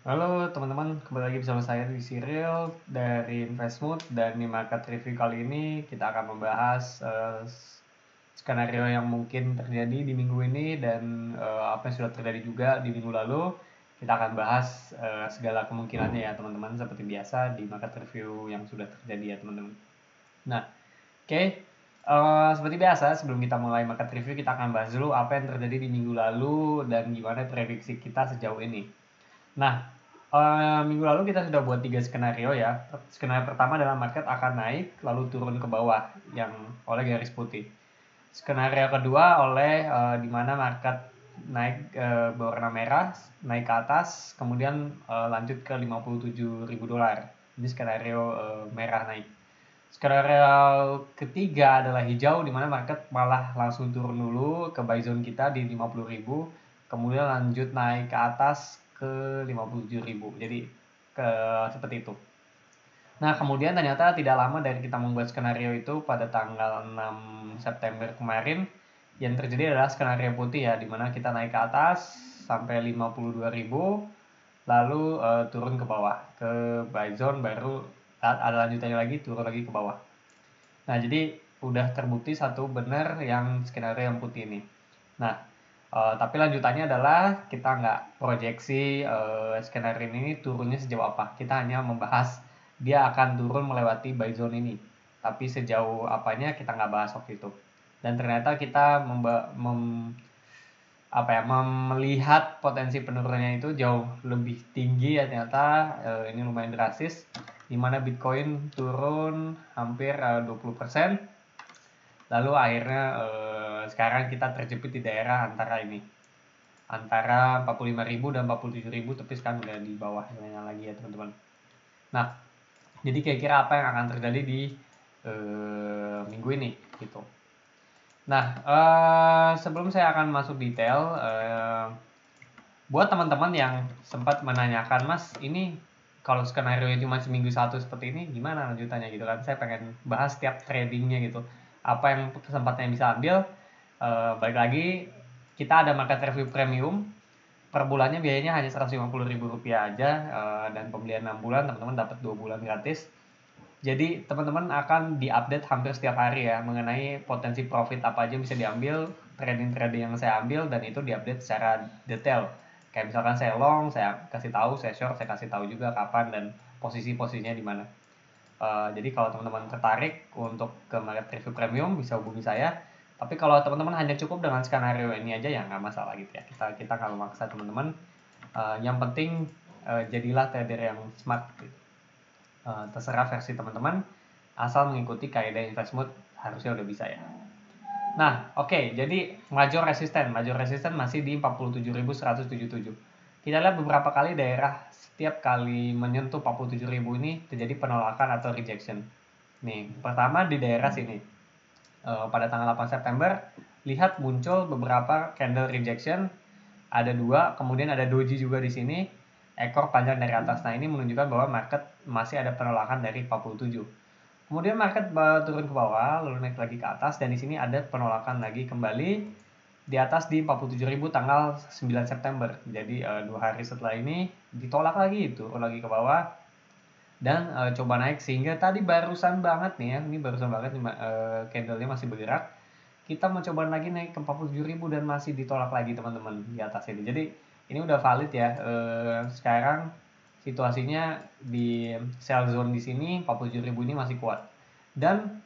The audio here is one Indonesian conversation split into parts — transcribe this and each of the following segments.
Halo teman-teman, kembali lagi bersama saya di Cyril dari Investmood, dan di market review kali ini kita akan membahas skenario yang mungkin terjadi di minggu ini dan apa yang sudah terjadi juga di minggu lalu. Kita akan bahas segala kemungkinannya ya teman-teman, seperti biasa di market review yang sudah terjadi ya teman-teman. Nah, oke. Seperti biasa, sebelum kita mulai market review, kita akan bahas dulu apa yang terjadi di minggu lalu dan gimana prediksi kita sejauh ini. Nah, minggu lalu kita sudah buat 3 skenario ya. Skenario pertama adalah market akan naik lalu turun ke bawah yang oleh garis putih. Skenario kedua oleh di mana market naik berwarna merah, naik ke atas, kemudian lanjut ke 57.000 dolar. Ini skenario merah naik. Skenario ketiga adalah hijau, di mana market malah langsung turun dulu ke buy zone kita di 50.000, kemudian lanjut naik ke atas ke 57.000. Jadi seperti itu. Nah, kemudian ternyata tidak lama dari kita membuat skenario itu pada tanggal 6 September kemarin, yang terjadi adalah skenario putih ya, di mana kita naik ke atas sampai 52.000, lalu turun ke bawah ke buy zone, baru ada lanjutannya lagi turun lagi ke bawah. Nah, jadi udah terbukti satu benar yang skenario yang putih ini. Nah, tapi lanjutannya adalah kita nggak proyeksi skenario ini turunnya sejauh apa. Kita hanya membahas dia akan turun melewati buy zone ini. Tapi sejauh apanya kita nggak bahas waktu itu. Dan ternyata kita melihat potensi penurunannya itu jauh lebih tinggi ya ternyata. Ini lumayan drastis, di mana Bitcoin turun hampir 20%. Lalu akhirnya sekarang kita terjepit di daerah antara 45.000 dan 47.000, tapi sekarang udah di bawahnya lagi ya teman-teman. Nah, jadi kira-kira apa yang akan terjadi di minggu ini gitu. Nah, sebelum saya akan masuk detail, buat teman-teman yang sempat menanyakan, Mas, ini kalau skenario cuma seminggu satu seperti ini, gimana lanjutannya gitu kan? Saya pengen bahas tiap tradingnya gitu. Apa yang kesempatan yang bisa ambil. Balik lagi, kita ada market review premium. Per bulannya biayanya hanya Rp150.000 aja, dan pembelian 6 bulan, teman-teman dapat 2 bulan gratis. Jadi teman-teman akan diupdate hampir setiap hari ya mengenai potensi profit apa aja yang bisa diambil, trading-trading yang saya ambil, dan itu diupdate secara detail. Kayak misalkan saya long, saya kasih tahu, saya short, saya kasih tahu juga kapan dan posisi-posisinya di mana. Jadi kalau teman-teman tertarik untuk ke market review premium bisa hubungi saya. Tapi kalau teman-teman hanya cukup dengan skenario ini aja ya nggak masalah gitu ya. Kita nggak memaksa teman-teman. Yang penting jadilah trader yang smart gitu. Terserah versi teman-teman, asal mengikuti kaidah Investmood harusnya udah bisa ya. Nah, oke, jadi major resisten masih di 47.177. Kita lihat beberapa kali daerah setiap kali menyentuh 47.000 ini terjadi penolakan atau rejection. Nih, pertama di daerah sini. Pada tanggal 8 September, lihat muncul beberapa candle rejection, ada 2, kemudian ada doji juga di sini, ekor panjang dari atas. Nah, ini menunjukkan bahwa market masih ada penolakan dari 47. Kemudian market turun ke bawah, lalu naik lagi ke atas, dan di sini ada penolakan lagi kembali di atas di 47.000 tanggal 9 September. Jadi 2 hari setelah ini ditolak lagi, turun lagi ke bawah dan coba naik, sehingga tadi barusan banget nih ya, ini barusan banget candle-nya masih bergerak. Kita mau coba lagi naik ke 47.000 dan masih ditolak lagi teman-teman di atas ini. Jadi ini udah valid ya. Sekarang situasinya di sell zone di sini 47.000 ini masih kuat. Dan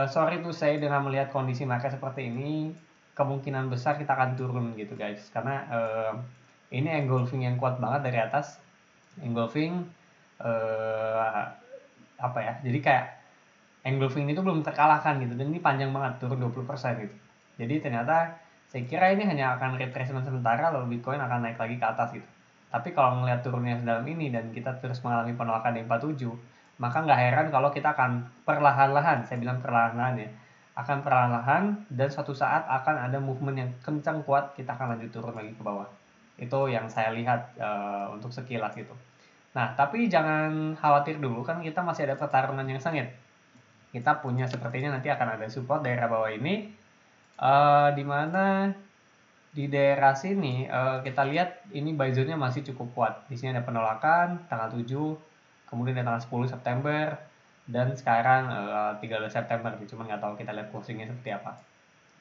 sorry to say, dengan melihat kondisi market seperti ini, kemungkinan besar kita akan turun gitu guys. Karena ini engulfing yang kuat banget dari atas. Engulfing apa ya? Jadi kayak engulfing itu belum terkalahkan gitu, dan ini panjang banget, turun 20% gitu. Jadi ternyata saya kira ini hanya akan retracement sementara, lalu Bitcoin akan naik lagi ke atas gitu. Tapi kalau melihat turunnya dalam ini dan kita terus mengalami penolakan di 47, maka nggak heran kalau kita akan perlahan-lahan, saya bilang perlahan-lahan ya, akan perlahan-lahan, dan suatu saat akan ada movement yang kencang kuat, kita akan lanjut turun lagi ke bawah. Itu yang saya lihat untuk sekilas gitu. Nah, tapi jangan khawatir dulu, kan kita masih ada pertarungan yang sengit. Kita punya sepertinya nanti akan ada support daerah bawah ini, di mana di daerah sini kita lihat ini buy zone-nya masih cukup kuat. Di sini ada penolakan tanggal 7, kemudian ada tanggal 10 September, dan sekarang 13 September. Cuma nggak tahu kita lihat closing-nya seperti apa.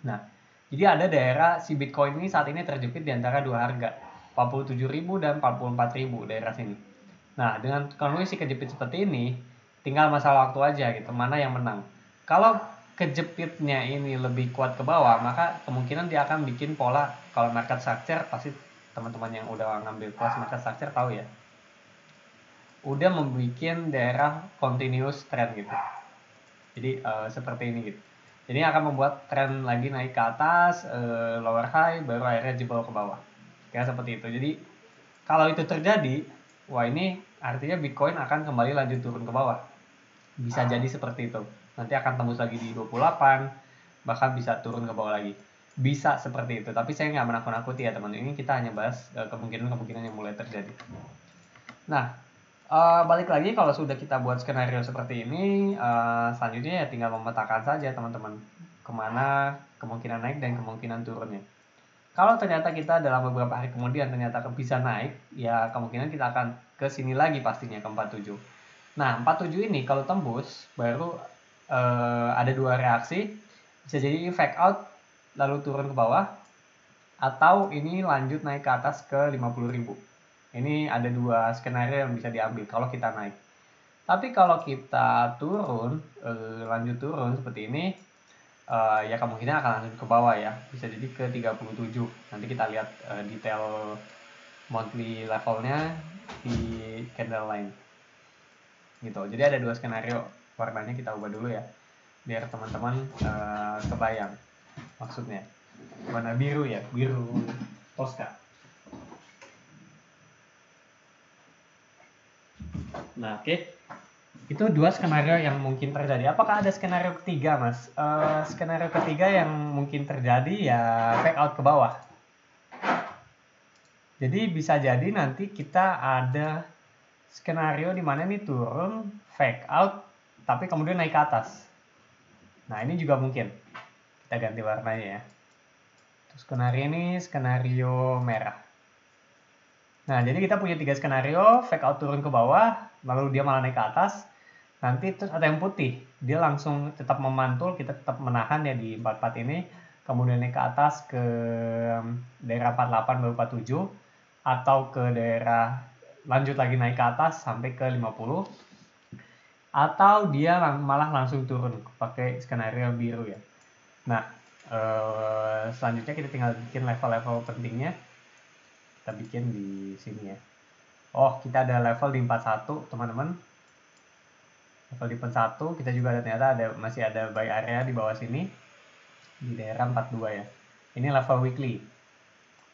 Nah, jadi ada daerah si Bitcoin ini saat ini terjepit di antara dua harga, 47.000 dan 44.000 daerah sini. Nah, dengan kondisi kejepit seperti ini, tinggal masalah waktu aja gitu, mana yang menang. Kalau kejepitnya ini lebih kuat ke bawah, maka kemungkinan dia akan bikin pola. Kalau market structure, pasti teman-teman yang udah ngambil kelas market structure tahu ya, udah membuat daerah continuous trend gitu. Jadi seperti ini gitu. Jadi akan membuat tren lagi naik ke atas, lower high, baru akhirnya jebol ke bawah. Kayak seperti itu. Jadi kalau itu terjadi, wah ini artinya Bitcoin akan kembali lanjut turun ke bawah. Bisa jadi seperti itu. Nanti akan tembus lagi di 28, bahkan bisa turun ke bawah lagi. Bisa seperti itu. Tapi saya nggak menakut-nakuti ya teman. Ini kita hanya bahas kemungkinan-kemungkinan yang mulai terjadi. Nah, balik lagi kalau sudah kita buat skenario seperti ini, selanjutnya ya tinggal memetakan saja teman-teman kemana kemungkinan naik dan kemungkinan turunnya. Kalau ternyata kita dalam beberapa hari kemudian ternyata bisa naik, ya kemungkinan kita akan ke sini lagi pastinya ke 47. Nah, 47 ini kalau tembus baru ada dua reaksi, bisa jadi fake out lalu turun ke bawah, atau ini lanjut naik ke atas ke 50.000. Ini ada dua skenario yang bisa diambil kalau kita naik. Tapi kalau kita turun, lanjut turun seperti ini, ya kemungkinan akan lanjut ke bawah ya. Bisa jadi ke 37. Nanti kita lihat detail monthly levelnya di candle line. Gitu. Jadi ada dua skenario. Warnanya kita ubah dulu ya, biar teman-teman kebayang maksudnya. Warna biru ya, biru Tosca. Nah, oke. Itu dua skenario yang mungkin terjadi. Apakah ada skenario ketiga, Mas? Skenario ketiga yang mungkin terjadi ya fake out ke bawah. Jadi bisa jadi nanti kita ada skenario di mana ini turun, fake out, tapi kemudian naik ke atas. Nah, ini juga mungkin. Kita ganti warnanya ya. Terus skenario ini skenario merah. Nah, jadi kita punya tiga skenario, fake out turun ke bawah, lalu dia malah naik ke atas. Nanti terus ada yang putih, dia langsung tetap memantul, kita tetap menahan ya di 44 ini, kemudian naik ke atas ke daerah 48 baru 47, atau ke daerah lanjut lagi naik ke atas sampai ke 50, atau dia malah langsung turun pakai skenario biru ya. Nah, selanjutnya kita tinggal bikin level-level pentingnya. Kita bikin di sini ya. Oh, kita ada level di 41 teman-teman. Level di 41 kita juga ada, ternyata masih ada buy area di bawah sini di daerah 42 ya. Ini level weekly.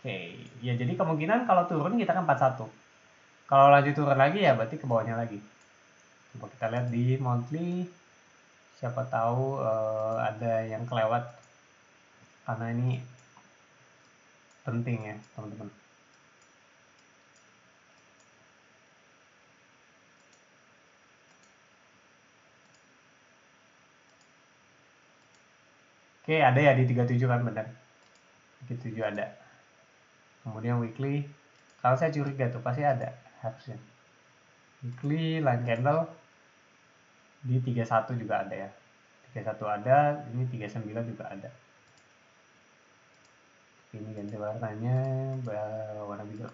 Oke, ya jadi kemungkinan kalau turun kita kan 41. Kalau lanjut turun lagi ya berarti ke bawahnya lagi. Coba kita lihat di monthly, siapa tahu ada yang kelewat karena ini penting ya teman-teman. Oke, ada ya di 37 kan, benar. 37 ada. Kemudian weekly, kalau saya curiga tuh pasti ada harusnya. Weekly line candle di 31 juga ada ya. 31 ada, ini 39 juga ada. Ini ganti warnanya warna biru.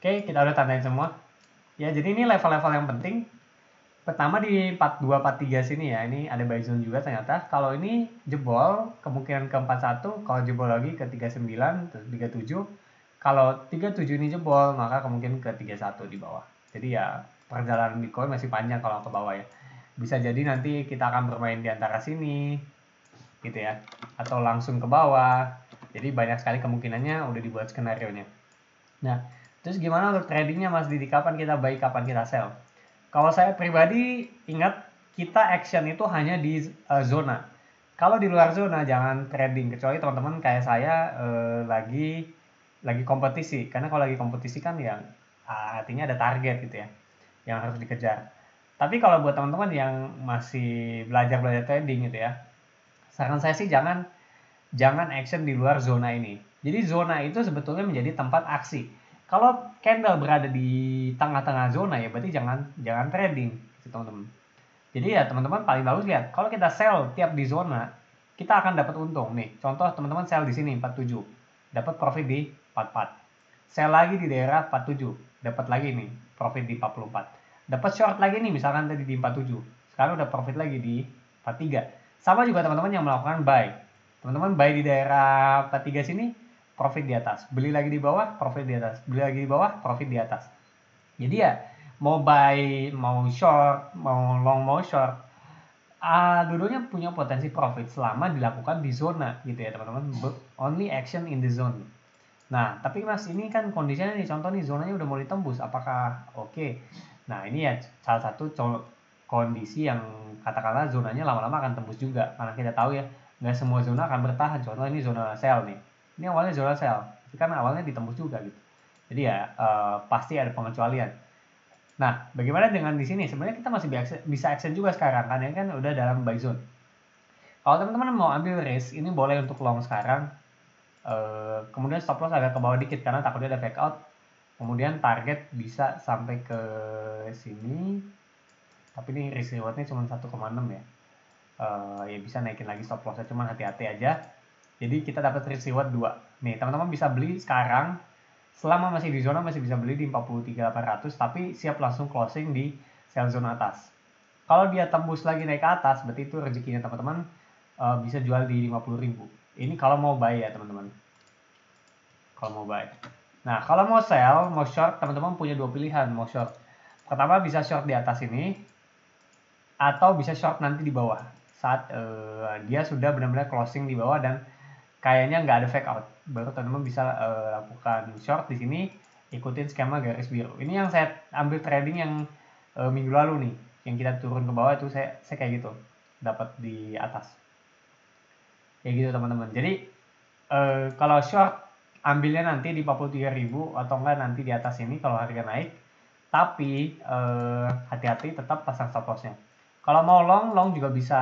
Oke, kita udah tandain semua. Ya, jadi ini level-level yang penting. Pertama di 42, 43 sini ya, ini ada buy zone juga ternyata. Kalau ini jebol, kemungkinan ke 41, kalau jebol lagi ke 39, 37. Kalau 37 ini jebol, maka kemungkinan ke 31 di bawah. Jadi ya, perjalanan Bitcoin masih panjang kalau ke bawah ya. Bisa jadi nanti kita akan bermain di antara sini, gitu ya. Atau langsung ke bawah. Jadi banyak sekali kemungkinannya udah dibuat skenario-nya. Nah, terus gimana untuk tradingnya Mas Didi? Kapan kita buy, kapan kita sell? Kalau saya pribadi ingat kita action itu hanya di zona. Kalau di luar zona jangan trading, kecuali teman-teman kayak saya lagi kompetisi. Karena kalau lagi kompetisi kan ya artinya ada target gitu ya yang harus dikejar. Tapi kalau buat teman-teman yang masih belajar trading gitu ya, saran saya sih jangan action di luar zona ini. Jadi zona itu sebetulnya menjadi tempat aksi. Kalau candle berada di tengah-tengah zona ya berarti jangan trading, gitu, teman-teman. Jadi ya teman-teman paling bagus lihat, kalau kita sell tiap di zona, kita akan dapat untung nih. Contoh teman-teman sell di sini 47, dapat profit di 44. Sell lagi di daerah 47, dapat lagi nih profit di 44. Dapat short lagi nih misalkan tadi di 47. Sekarang udah profit lagi di 43. Sama juga teman-teman yang melakukan buy. Teman-teman buy di daerah 43 sini, profit di atas. Beli lagi di bawah, profit di atas. Beli lagi di bawah, profit di atas. Jadi ya mau buy, mau short, mau long, mau short, dua-duanya punya potensi profit selama dilakukan di zona gitu ya teman-teman. Only action in the zone. Nah, tapi Mas ini kan kondisinya nih, contoh nih zonanya udah mau ditembus, apakah oke? Nah, ini ya salah satu kondisi yang katakanlah zonanya lama-lama akan tembus juga, karena kita tahu ya, nggak semua zona akan bertahan. Contoh ini zona sell nih, ini awalnya zona sell, tapi kan awalnya ditembus juga gitu. Jadi ya pasti ada pengecualian. Nah, bagaimana dengan di sini? Sebenarnya kita masih bisa action juga sekarang, karena kan udah dalam buy zone. Kalau teman-teman mau ambil risk, ini boleh untuk long sekarang. Kemudian stop loss agak ke bawah dikit karena takutnya ada fake out. Kemudian target bisa sampai ke sini, tapi ini risk rewardnya cuma 1,6 ya. Ya bisa naikin lagi stop lossnya, cuma hati-hati aja. Jadi kita dapat risk reward 2. Nih teman-teman bisa beli sekarang, selama masih di zona masih bisa beli di 43.800, tapi siap langsung closing di sell zone atas. Kalau dia tembus lagi naik ke atas, berarti itu rezekinya teman-teman, bisa jual di 50.000. Ini kalau mau buy ya teman-teman. Kalau mau buy. Nah, kalau mau sell, mau short, teman-teman punya dua pilihan mau short. Pertama bisa short di atas ini, atau bisa short nanti di bawah. Saat dia sudah benar-benar closing di bawah dan kayaknya nggak ada fake out. Baru teman-teman bisa lakukan short di sini, ikutin skema garis biru. Ini yang saya ambil trading yang minggu lalu nih. Yang kita turun ke bawah itu saya kayak gitu. Dapat di atas. Kayak gitu teman-teman. Jadi kalau short ambilnya nanti di 43.000 atau enggak nanti di atas ini kalau harga naik. Tapi hati-hati tetap pasang stop lossnya. Kalau mau long juga bisa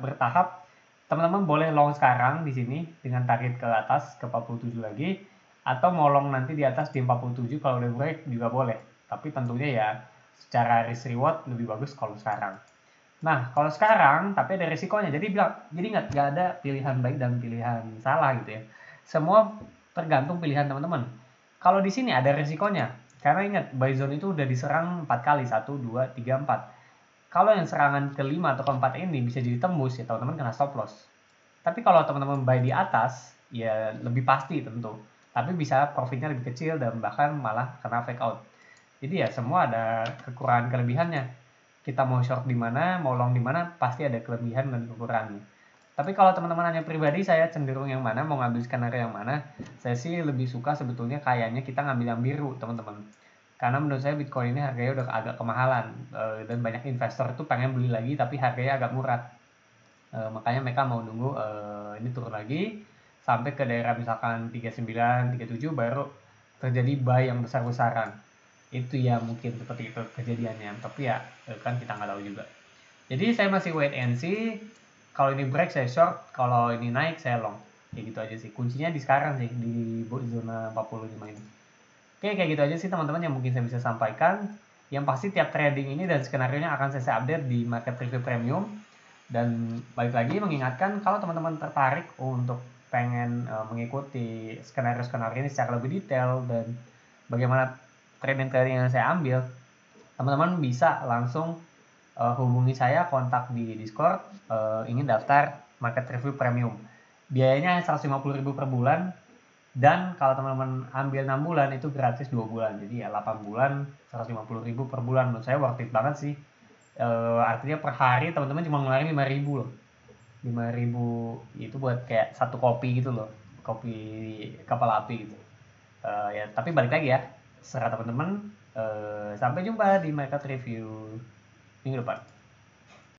bertahap. Teman-teman boleh long sekarang di sini dengan target ke atas ke 47 lagi, atau mau long nanti di atas di 47 kalau udah break juga boleh. Tapi tentunya ya secara risk reward lebih bagus kalau sekarang. Nah, kalau sekarang tapi ada resikonya. Jadi nggak ada pilihan baik dan pilihan salah gitu ya. Semua tergantung pilihan teman-teman. Kalau di sini ada resikonya. Karena ingat, buy zone itu udah diserang 4 kali. 1, 2, 3, 4. Kalau yang serangan kelima atau keempat ini bisa jadi tembus ya teman-teman kena stop loss. Tapi kalau teman-teman buy di atas, ya lebih pasti tentu. Tapi bisa profitnya lebih kecil dan bahkan malah kena fake out. Jadi ya semua ada kekurangan kelebihannya. Kita mau short di mana, mau long di mana, pasti ada kelebihan dan kekurangannya. Tapi kalau teman-teman hanya pribadi, saya cenderung yang mana, mau ngambil skenario yang mana, saya sih lebih suka sebetulnya kayaknya kita ngambil yang biru, teman-teman. Karena menurut saya Bitcoin ini harganya udah agak kemahalan, dan banyak investor itu pengen beli lagi, tapi harganya agak murah. Makanya mereka mau nunggu ini turun lagi, sampai ke daerah misalkan 39, 37, baru terjadi buy yang besar-besaran. Itu ya mungkin seperti itu kejadiannya, tapi ya kan kita nggak tahu juga. Jadi saya masih wait and see. Kalau ini break saya short, kalau ini naik saya long. Kayak gitu aja sih, kuncinya di sekarang sih di zona 45 ini. Oke, kayak gitu aja sih teman-teman yang mungkin saya bisa sampaikan. Yang pasti tiap trading ini dan skenario nya akan saya update di Market Review Premium. Dan balik lagi mengingatkan kalau teman-teman tertarik untuk pengen mengikuti skenario-skenario ini secara lebih detail dan bagaimana trading-trading yang saya ambil, teman-teman bisa langsung hubungi saya, kontak di Discord, ingin daftar Market Review Premium. Biayanya 150.000 per bulan, dan kalau teman-teman ambil 6 bulan itu gratis 2 bulan. Jadi ya 8 bulan 150.000 per bulan, menurut saya worth it banget sih. Artinya per hari teman-teman cuma ngeluarin 5.000 loh. 5.000 itu buat kayak satu kopi gitu loh, kopi kapal api gitu. Ya tapi balik lagi ya, serah teman-teman. Sampai jumpa di Market Review minggu depan.